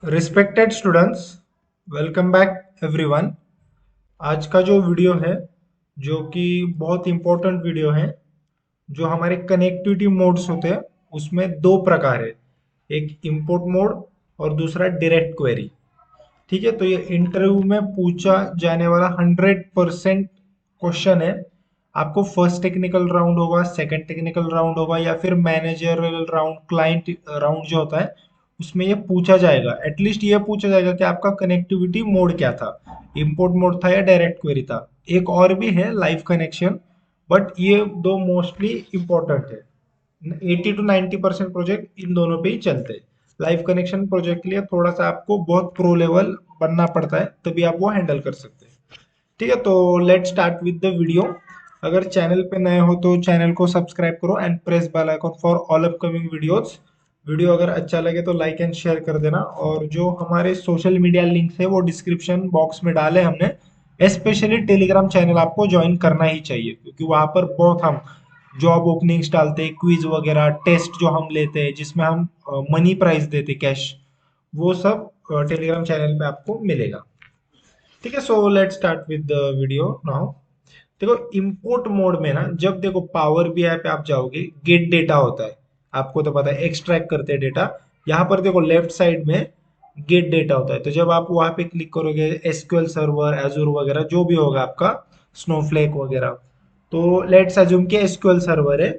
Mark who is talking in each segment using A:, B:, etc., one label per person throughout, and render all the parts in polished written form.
A: Respected students, welcome back everyone. आज का जो वीडियो है जो कि बहुत इंपॉर्टेंट वीडियो है, जो हमारे कनेक्टिविटी मोड्स होते हैं उसमें दो प्रकार है। एक इंपोर्ट मोड और दूसरा डायरेक्ट क्वेरी। ठीक है, तो ये इंटरव्यू में पूछा जाने वाला 100% क्वेश्चन है। आपको फर्स्ट टेक्निकल राउंड होगा, सेकंड टेक्निकल राउंड होगा या फिर मैनेजरल राउंड, क्लाइंट राउंड जो होता है उसमें ये पूछा जाएगा। एटलीस्ट ये पूछा जाएगा कि आपका कनेक्टिविटी मोड क्या था, इंपोर्ट मोड था या डायरेक्ट क्वेरी था। एक और भी है लाइव कनेक्शन, बट ये दो मोस्टली इंपॉर्टेंट है। 80 to 90% प्रोजेक्ट इन दोनों पे ही चलते हैं। लाइव कनेक्शन प्रोजेक्ट के लिए थोड़ा सा आपको बहुत प्रो लेवल बनना पड़ता है, तभी आप वो हैंडल कर सकते हैं। ठीक है, तो let start with the video. अगर चैनल पे नए हो तो चैनल को सब्सक्राइब करो and press bell icon for all upcoming videos. Video अगर अच्छा लगे तो लाइक एंड शेयर कर देना, और जो हमारे सोशल मीडिया लिंक्स है वो डिस्क्रिप्शन बॉक्स में डाले हमने। स्पेशली टेलीग्राम चैनल आपको ज्वाइन करना ही चाहिए, क्योंकि वहां पर बहुत हम जॉब ओपनिंग्स डालते हैं, क्विज वगैरह, टेस्ट जो हम लेते हैं जिसमें हम मनी प्राइज देते हैं, कैश, वो सब टेलीग्राम चैनल पे आपको मिलेगा। ठीक है, so let start with the video now. देखो इंपोर्ट मोड में ना, जब देखो पावर बीआई पे आप जाओगे, गेट डेटा होता है, आपको तो पता है एक्सट्रैक्ट करते हैं डेटा। यहाँ पर देखो लेफ्ट साइड में गेट डेटा होता है, तो जब आप वहां पे क्लिक करोगे, एसक्यूएल सर्वर, एजूर वगैरह जो भी होगा आपका, स्नोफ्लेक वगैरह, तो लेट्स अज्यूम कि एसक्यूएल सर्वर है।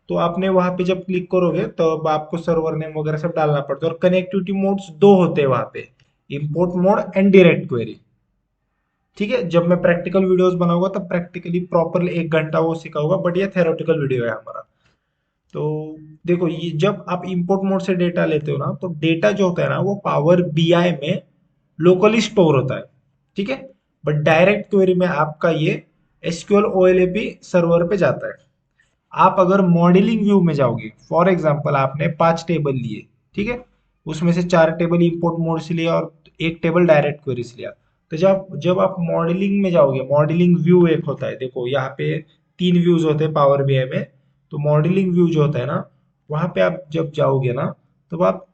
A: तो आपने वहां पे जब क्लिक करोगे तो आपको सर्वर नेम वगैरह सब डालना पड़ता है, और कनेक्टिविटी मोड्स दो होते हैं वहां पे, import mode and direct query. ठीक है, जब मैं प्रैक्टिकल वीडियोस बनाऊंगा तब प्रैक्टिकली प्रॉपर 1 घंटा वो सिखाऊंगा, बट ये थेरोटिकल वीडियो है हमारा। तो देखो, ये जब आप इंपोर्ट मोड से डेटा लेते हो ना, तो डेटा जो होता है ना वो पावर बीआई में लोकली स्टोर होता है। ठीक है, बट डायरेक्ट क्वेरी में आपका ये एसक्यूएल ओएलएपी सर्वर पे जाता है। आप अगर मॉडलिंग व्यू में जाओगे, फॉर एग्जांपल आपने 5 टेबल लिए, ठीक है, उसमें से 4 टेबल इंपोर्ट मोड से लिया और एक टेबल डायरेक्ट क्वेरी से लिया। तो जब जब आप मॉडलिंग में जाओगे, मॉडलिंग व्यू एक होता है, देखो यहाँ पे 3 व्यूज होते हैं पावर बीआई में। तो मॉडलिंग व्यू जो होता है ना, वहां पे आप जब जाओगे ना, तो आप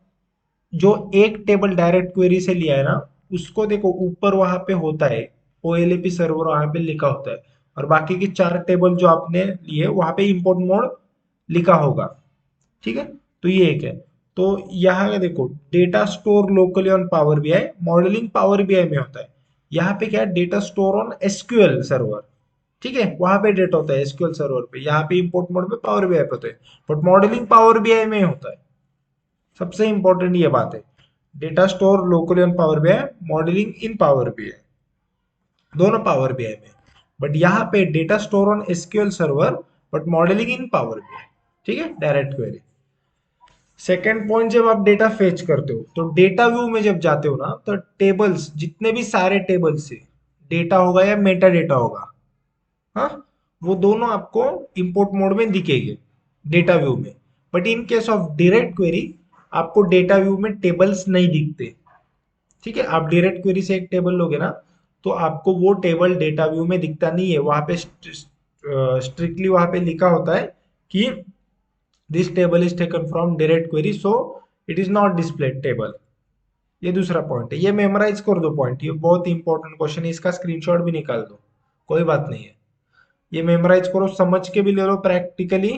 A: जो एक टेबल डायरेक्ट क्वेरी से लिया है ना, उसको देखो ऊपर वहां पे होता है ओएलएपी सर्वर, वहां पे लिखा होता है। और बाकी की 4 टेबल जो आपने लिए वहां पे इंपोर्ट मोड लिखा होगा। ठीक है, तो ये एक है। तो यहाँ का देखो, data store locally on power BI, modelling power BI में होता है। यहाँ पे क्या है, data store on SQL server. ठीक है, वहां पे डेटा होता है एसक्यूएल सर्वर पे, यहाँ पे इंपोर्ट मोड में पावर बीआई पे होता है, बट मॉडलिंग पावर बीआई में होता है। सबसे इंपॉर्टेंट ये बात है, data store locally on power BI, modelling in power BI, दोनों पावर बीआई में। बट यहाँ पे data store on SQL server, but modelling in power BI. ठीक है, डायरेक्ट क्वेरी। सेकेंड पॉइंट, जब आप डेटा फेच करते हो तो डेटा व्यू में जब जाते हो ना, तो टेबल्स, जितने भी सारे टेबल्स से डेटा होगा या मेटा डेटा होगा, हाँ, वो दोनों आपको इंपोर्ट मोड में दिखेंगे डेटा व्यू में। But in case of direct query, आपको डेटा व्यू में टेबल्स नहीं दिखते। ठीक है, आप डायरेक्ट क्वेरी से एक टेबल लोगे ना, तो आपको वो टेबल डेटा व्यू में दिखता नहीं है। वहां पे स्ट्रिक्टली वहां पे लिखा होता है कि this table is taken from direct query, so it is not displayed table. ये दूसरा पॉइंट है, ये मेमोराइज कर दो पॉइंट, ये बहुत इंपॉर्टेंट क्वेश्चन है, इसका स्क्रीनशॉट भी निकाल दो, कोई बात नहीं है। ये मेमोराइज करो, समझ के भी ले लो प्रैक्टिकली।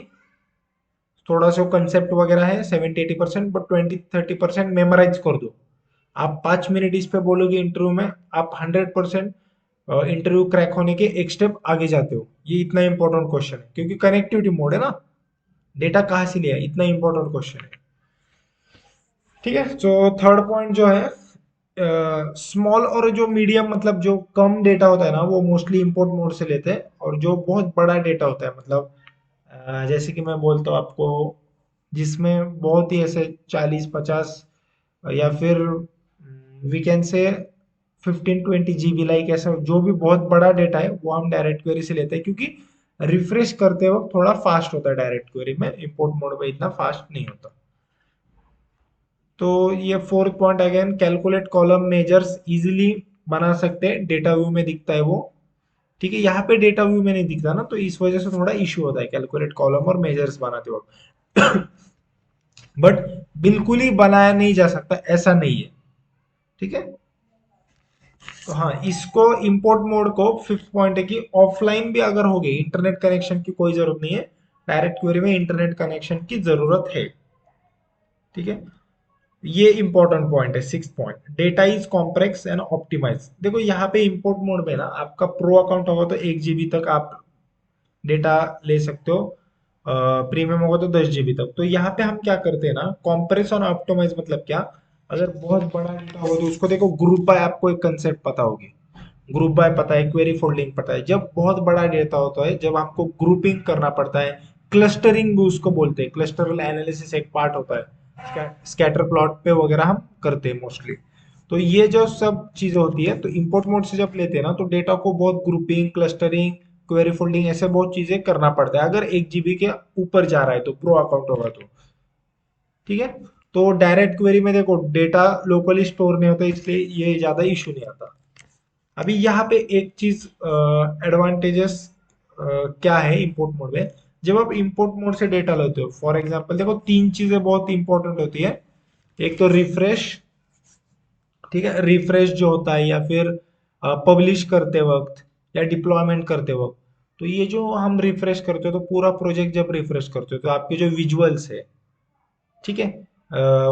A: थोड़ा सा कंसेप्ट वगैरह है 70-80%, बट 20-30% मेमोराइज कर दो। आप 5 मिनट इस पे बोलोगे इंटरव्यू में, आप 100% इंटरव्यू क्रैक होने के एक स्टेप आगे जाते हो। ये इतना इंपॉर्टेंट क्वेश्चन है, क्योंकि कनेक्टिविटी मोड है ना, डेटा कहाँ से लिया, इतना इंपॉर्टेंट क्वेश्चन है। ठीक है, तो थर्ड पॉइंट जो है, स्मॉल और जो मीडियम, मतलब जो कम डेटा होता है ना वो मोस्टली इंपोर्ट मोड से लेते हैं, और जो बहुत बड़ा डेटा होता है, मतलब जैसे कि मैं बोलता हूँ आपको, जिसमें बहुत ही ऐसे 40-50 या फिर we can say 15-20 GB, like ऐसा जो भी बहुत बड़ा डेटा है वो हम डायरेक्ट क्वेरी से लेते हैं, क्योंकि रिफ्रेश करते वक्त थोड़ा फास्ट होता है डायरेक्ट क्वेरी में, इंपोर्ट मोड में इतना फास्ट नहीं होता। तो ये fourth point, again calculate column measures easily बना सकते हैं, डेटा व्यू में दिखता है वो। ठीक है, यहाँ पे डेटा व्यू में नहीं दिखता ना, तो इस वजह से थोड़ा इश्यू होता है कैलकुलेट कॉलम और मेजर्स बनाते वक्त। बट बिल्कुल ही बनाया नहीं जा सकता ऐसा नहीं है। ठीक है। तो हाँ, इसको इंपोर्ट मोड को फिफ्थ पॉइंट है कि ऑफलाइन भी अगर होगी, इंटरनेट कनेक्शन की कोई जरूरत नहीं है, डायरेक्ट क्वेरी में इंटरनेट कनेक्शन की जरूरत है। ठीक है, ये इंपॉर्टेंट पॉइंट है। Six point, data is complex and optimise. देखो यहाँ पे इंपोर्ट मोड में ना आपका प्रो अकाउंट होगा तो 1 GB तक आप डेटा ले सकते हो, प्रीमियम होगा तो 10 GB तक। तो यहाँ पे हम क्या करते हैं ना, कॉम्प्रेस और ऑप्टिमाइज मतलब क्या, अगर बहुत बड़ा डेटा होगा तो उसको देखो, ग्रुप बाय, आपको एक कंसेप्ट पता होगी, ग्रुप बाय पता है, क्वेरी फोल्डिंग पता है। जब बहुत बड़ा डेटा होता है, जब हमको ग्रुपिंग करना पड़ता है, क्लस्टरिंग भी उसको बोलते हैं, क्लस्टरल एनालिसिस एक पार्ट होता है, स्कैटर प्लॉट पे वगैरह हम करते हैं मोस्टली। तो ये जो सब चीजें होती है, तो इंपोर्ट मोड से जब लेते हैं ना, तो डेटा को बहुत ग्रुपिंग, क्लस्टरिंग, क्वेरी फोल्डिंग, ऐसे बहुत चीजें करना पड़ता है अगर 1 GB के ऊपर जा रहा है तो, प्रो अकाउंट होगा तो। ठीक है, तो डायरेक्ट क्वेरी में देखो डेटा लोकली स्टोर नहीं होता, इसलिए ये ज्यादा इशू नहीं आता। अभी यहाँ पे एक चीज एडवांटेजेस क्या है इंपोर्ट मोड में, जब आप इंपोर्ट मोड से डेटा लेते हो, फॉर एग्जांपल देखो, तीन चीजें बहुत इंपॉर्टेंट होती है। एक तो रिफ्रेश, ठीक है, रिफ्रेश जो होता है, या फिर पब्लिश करते वक्त या डिप्लॉयमेंट करते वक्त। तो ये जो हम रिफ्रेश करते हो, तो पूरा प्रोजेक्ट जब रिफ्रेश करते हो तो आपके जो विजुअल्स है, ठीक है,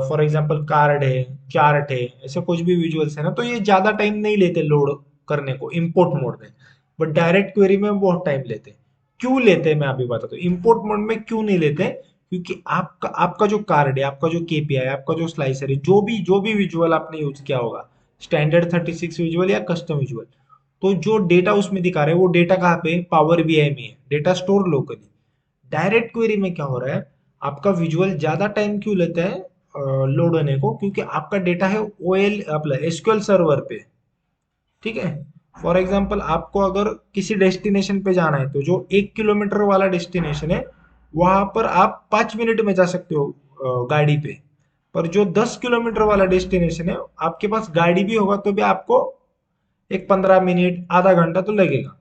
A: फॉर एग्जांपल कार्ड है, चार्ट है, ऐसे कुछ भी विजुअल्स है ना, तो ये ज्यादा टाइम नहीं लेते लोड करने को इंपोर्ट मोड में। बट डायरेक्ट क्वेरी में बहुत टाइम लेते हैं। क्यों लेते हैं मैं अभी बताता हूँ, इंपोर्ट मोड में क्यों नहीं लेते, क्योंकि आपका आपका जो कार्ड है, आपका जो केपीआई, आपका जो स्लाइसर है, जो भी विजुअल आपने यूज किया होगा, स्टैंडर्ड 36 विजुअल या कस्टम विजुअल, तो जो डेटा उसमें दिखा रहे हैं, वो डेटा कहाँ पे, पावर बीआई में है, data store locally. Direct query में क्या हो रहा है, आपका विजुअल ज्यादा टाइम क्यों लेता है लोड होने को, क्योंकि आपका डेटा है ओएल अपना एसक्यूएल सर्वर पे। ठीक है, फॉर एग्जांपल आपको अगर किसी डेस्टिनेशन पे जाना है, तो जो 1 किलोमीटर वाला डेस्टिनेशन है, वहां पर आप 5 मिनट में जा सकते हो गाड़ी पे। पर जो 10 किलोमीटर वाला डेस्टिनेशन है, आपके पास गाड़ी भी होगा तो भी आपको एक 15 मिनट, आधा घंटा तो लगेगा,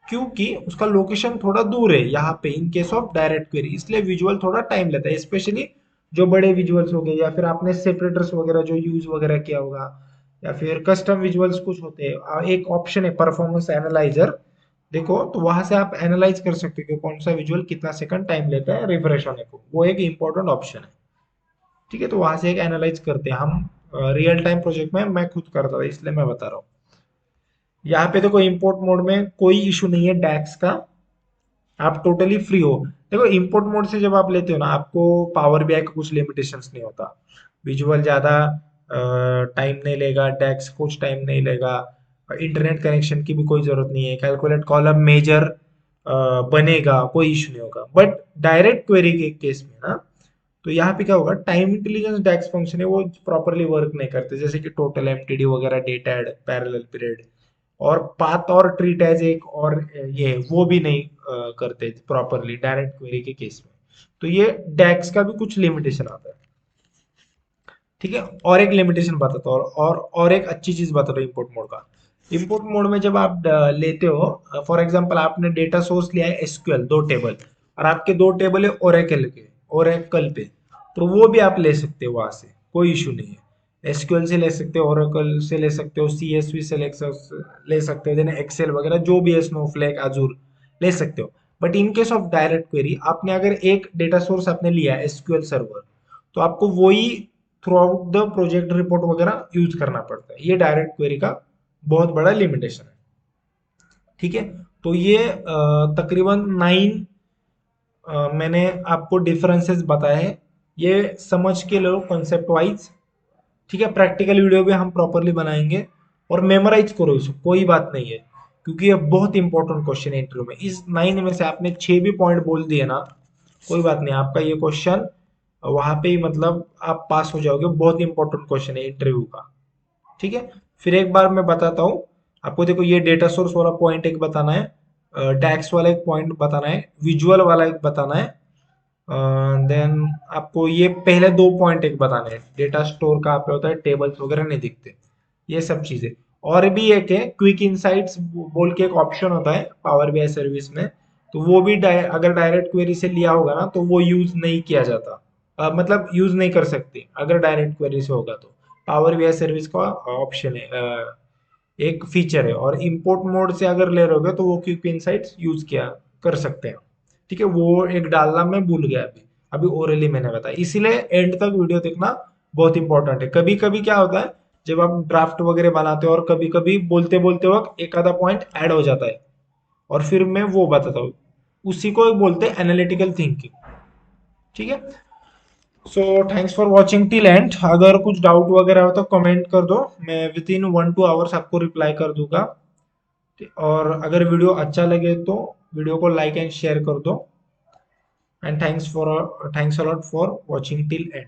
A: क्योंकि उसका लोकेशन थोड़ा दूर है यहाँ पे, in case of direct query, इसलिए विजुअल थोड़ा टाइम लेता है, स्पेशली जो बड़े विजुअल्स हो गए, या फिर आपने सेपरेटर्स वगैरह जो यूज वगैरह किया होगा, या फिर कस्टम विजुअल्स कुछ होते हैं। एक ऑप्शन है परफॉर्मेंस एनालाइजर, देखो तो वहां से आप एनालाइज कर सकते हो कि कौन सा विजुअल कितना सेकंड टाइम लेता है रिफ्रेश होने को, वो एक इंपॉर्टेंट ऑप्शन है। ठीक है, तो वहां से एक एनालाइज करते हैं हम, रियल टाइम प्रोजेक्ट में मैं खुद करता था, इसलिए मैं बता रहा हूँ। यहाँ पे देखो इंपोर्ट मोड में कोई इशू नहीं है डैक्स का, आप टोटली फ्री हो। देखो इंपोर्ट मोड से जब आप लेते हो ना, आपको पावर बीआई का कुछ लिमिटेशंस नहीं होता, विजुअल ज्यादा टाइम नहीं लेगा, डेक्स कुछ टाइम नहीं लेगा, इंटरनेट कनेक्शन की भी कोई जरूरत नहीं है, कैलकुलेट कॉलम मेजर बनेगा, कोई इशू नहीं होगा। बट डायरेक्ट क्वेरी के केस में ना, तो यहाँ पे क्या होगा, टाइम इंटेलिजेंस डेक्स फंक्शन है वो प्रॉपरली वर्क नहीं करते, जैसे कि टोटल एमटीडी वगैरह, डेटा एड, पैरेलल पीरियड, और पाथ और ट्रीट एज एक, और ये वो भी नहीं करते प्रॉपरली डायरेक्ट क्वेरी के केस में। तो ये डेक्स का भी कुछ लिमिटेशन आता है। ठीक है, और एक लिमिटेशन बताता हूँ, और एक अच्छी चीज बता रहा हूँ इंपोर्ट मोड का। इंपोर्ट मोड में जब आप लेते हो, फॉर एग्जांपल आपने डेटा सोर्स लिया है एसक्यूएल, 2 टेबल, और आपके 2 टेबल है ओरेकल के, ओरेकल पे, तो वो भी आप ले सकते हो वहां से, कोई इशू नहीं है। एसक्यूएल से ले सकते हो, ओरेकल से ले सकते हो, सीएसवी से ले सकते हो, देन एक्सेल वगैरह जो भी है, स्नोफ्लेक, अजूर, ले सकते हो। But in case of direct query, आपने अगर एक डेटा सोर्स आपने लिया एसक्यूएल सर्वर, तो आपको वही through out the project report वगैरह यूज करना पड़ता है। ये डायरेक्ट क्वेरी का बहुत बड़ा लिमिटेशन है। ठीक है, तो ये तकरीबन 9 मैंने आपको डिफरेंसेस बताए हैं, ये समझ के लो कॉन्सेप्ट वाइज। ठीक है, प्रैक्टिकल वीडियो भी हम प्रॉपरली बनाएंगे, और मेमोराइज करो इसको, कोई बात नहीं है, क्योंकि ये बहुत इंपॉर्टेंट क्वेश्चन है इंटरव्यू में। इस 9 में से आपने 6 भी पॉइंट बोल दिए ना, कोई बात नहीं, आपका ये क्वेश्चन वहां पे ही मतलब आप पास हो जाओगे, बहुत इंपॉर्टेंट क्वेश्चन है इंटरव्यू का। ठीक है, फिर एक बार मैं बताता हूँ आपको, देखो ये डेटा सोर्स वाला पॉइंट एक बताना है, डैक्स वाला एक पॉइंट बताना है, विजुअल वाला एक बताना है, देन आपको ये पहले 2 पॉइंट एक बताने हैं, डेटा स्टोर कहाँ पे होता है, टेबल्स वगैरह नहीं दिखते, ये सब चीजें। और भी एक है क्विक इनसाइट्स बोल के एक ऑप्शन होता है पावर बीआई सर्विस में, तो वो भी अगर डायरेक्ट क्वेरी से लिया होगा ना, तो वो यूज नहीं किया जाता, मतलब यूज नहीं कर सकते अगर डायरेक्ट क्वेरी से होगा तो। पावर बीआई सर्विस का ऑप्शन है, एक फीचर है। और इंपोर्ट मोड से अगर ले रहोगे तो वो क्विक इनसाइट्स यूज किया कर सकते हैं। ठीक है, वो एक डालना मैं भूल गया अभी, अभी ओरली मैंने बताया, इसीलिए एंड तक वीडियो देखना बहुत इंपॉर्टेंट है। कभी कभी क्या होता है, जब आप ड्राफ्ट वगैरह बनाते हो और कभी कभी बोलते बोलते वक्त एक आधा पॉइंट ऐड हो जाता है, और फिर मैं वो बताता हूँ, उसी को बोलते हैं एनालिटिकल थिंकिंग। ठीक है, so thanks for watching till and. अगर कुछ डाउट वगैरह हो तो कमेंट कर दो, मैं विद इन 1-2 आवर्स आपको रिप्लाई कर दूंगा। और अगर वीडियो अच्छा लगे तो वीडियो को लाइक एंड शेयर कर दो। And thanks a lot for watching till and.